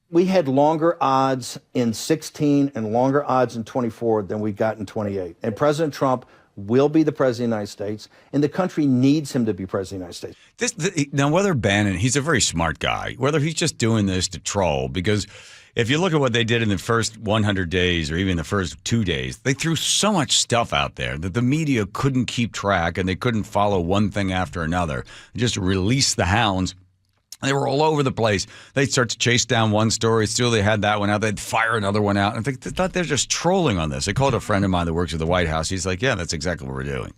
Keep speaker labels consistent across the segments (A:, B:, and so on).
A: We had longer odds in 16 and longer odds in 24 than we got in 28. And President Trump will be the president of the United States, and the country needs him to be president of the United States.
B: Now, whether Bannon, he's a very smart guy, whether he's just doing this to troll, because if you look at what they did in the first 100 days or even the first 2 days, they threw so much stuff out there that the media couldn't keep track and they couldn't follow one thing after another. They just released the hounds. They were all over the place. They'd start to chase down one story. Still, they had that one out. They'd fire another one out. And they thought they're just trolling on this. I called a friend of mine that works at the White House. He's like, yeah, that's exactly what we're doing.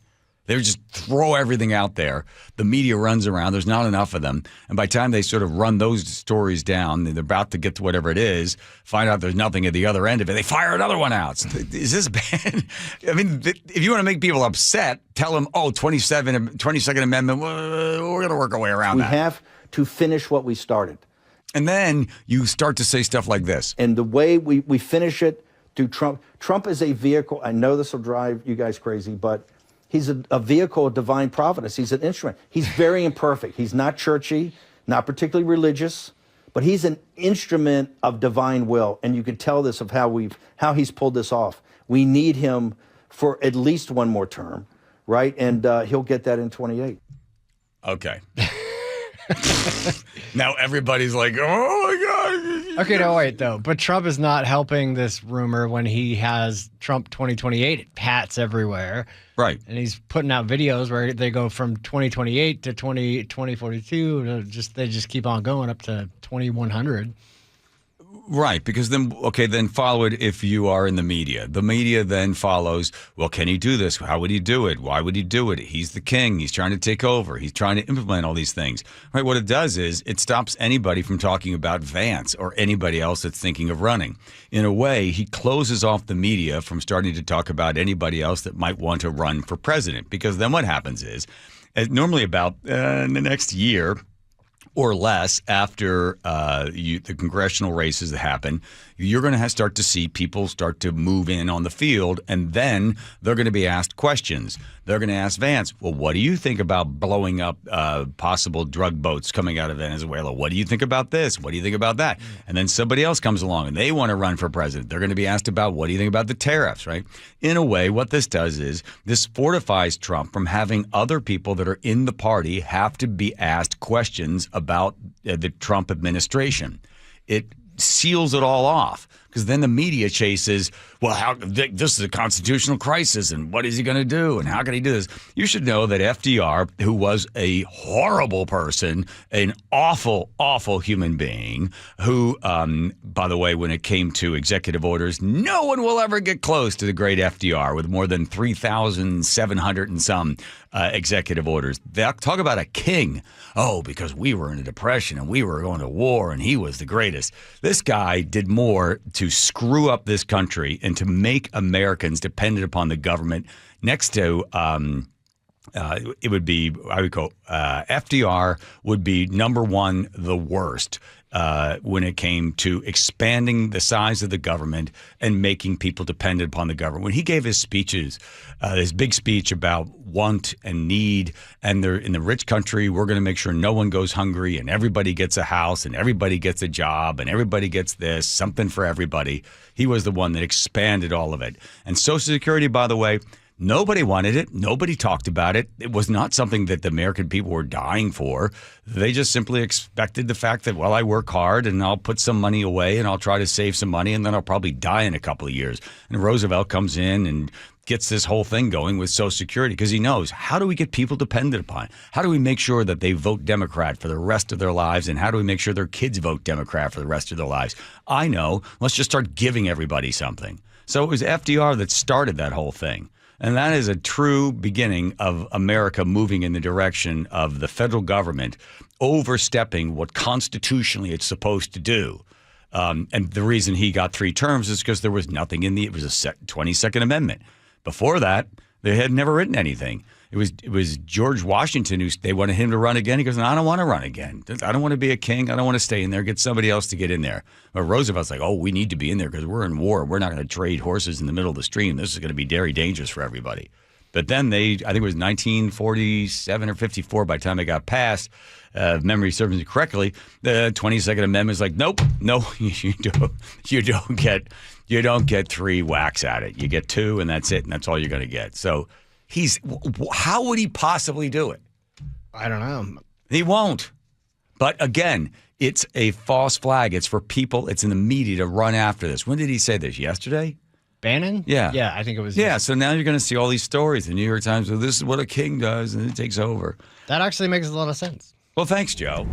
B: They would just throw everything out there. The media runs around. There's not enough of them. And by the time they sort of run those stories down, they're about to get to whatever it is, find out there's nothing at the other end of it, they fire another one out. So, is this bad? I mean, if you want to make people upset, tell them, 22nd Amendment, we're going to work our way around that.
A: We have to finish what we started.
B: And then you start to say stuff like this.
A: And the way we finish it through Trump. Trump is a vehicle. I know this will drive you guys crazy, but he's a vehicle of divine providence. He's an instrument. He's very imperfect. He's not churchy, not particularly religious, but he's an instrument of divine will. And you can tell this of how he's pulled this off. We need him for at least one more term, right? And he'll get that in 28.
B: Okay. Now everybody's like, oh my God.
C: Okay, no, wait, though. But Trump is not helping this rumor when he has Trump 2028 hats everywhere.
B: Right.
C: And he's putting out videos where they go from 2028 to 2042. They just keep on going up to 2100.
B: Right, because then follow it if you are in the media. The media then follows, well, can he do this? How would he do it? Why would he do it? He's the king. He's trying to take over. He's trying to implement all these things. Right, what it does is it stops anybody from talking about Vance or anybody else that's thinking of running. In a way, he closes off the media from starting to talk about anybody else that might want to run for president, because then what happens is, normally about in the next year or less after the congressional races happen, you're going to start to see people start to move in on the field, and then they're going to be asked questions. They're going to ask Vance, well, what do you think about blowing up possible drug boats coming out of Venezuela? What do you think about this? What do you think about that? And then somebody else comes along and they want to run for president. They're going to be asked about, what do you think about the tariffs, right? In a way, what this does is this fortifies Trump from having other people that are in the party have to be asked questions about the Trump administration. It seals it all off, because then the media chases, well, this is a constitutional crisis, and what is he going to do, and how can he do this? You should know that FDR, who was a horrible person, an awful, awful human being, who, by the way, when it came to executive orders, no one will ever get close to the great FDR with more than 3,700 and some executive orders. Talk about a king. Oh, because we were in a depression and we were going to war and he was the greatest. This guy did more to screw up this country and to make Americans dependent upon the government. Next to it would be, I would call FDR would be number one, the worst when it came to expanding the size of the government and making people dependent upon the government. When he gave his speeches, his big speech about want and need, and in the rich country, we're going to make sure no one goes hungry and everybody gets a house and everybody gets a job and everybody gets this, something for everybody. He was the one that expanded all of it. And Social Security, by the way, nobody wanted it. Nobody talked about it. It was not something that the American people were dying for. They just simply expected the fact that, well, I work hard and I'll put some money away and I'll try to save some money and then I'll probably die in a couple of years. And Roosevelt comes in and gets this whole thing going with Social Security, because he knows, how do we get people dependent upon it? How do we make sure that they vote Democrat for the rest of their lives? And how do we make sure their kids vote Democrat for the rest of their lives? I know. Let's just start giving everybody something. So it was FDR that started that whole thing. And that is a true beginning of America moving in the direction of the federal government overstepping what constitutionally it's supposed to do. And the reason he got 3 terms is because there was nothing it was a 22nd Amendment. Before that, they had never written anything. It was George Washington they wanted him to run again. He goes, no, I don't want to run again. I don't want to be a king. I don't want to stay in there. Get somebody else to get in there. But Roosevelt's like, oh, we need to be in there because we're in war. We're not going to trade horses in the middle of the stream. This is going to be very dangerous for everybody. But then I think it was 1947 or 54 by the time it got passed, if memory serves me correctly, the 22nd Amendment was like, nope, no, you don't get 3 whacks at it. You get 2 and that's it, and that's all you're going to get. So how would he possibly do it?
C: I don't know.
B: He won't. But again, it's a false flag. It's for people, it's in the media to run after this. When did he say this? Yesterday?
C: Bannon?
B: Yeah.
C: Yeah, I think it was.
B: Yeah, so now you're going to see all these stories. The New York Times, well, this is what a king does, and it takes over.
C: That actually makes a lot of sense.
B: Well, thanks, Joe.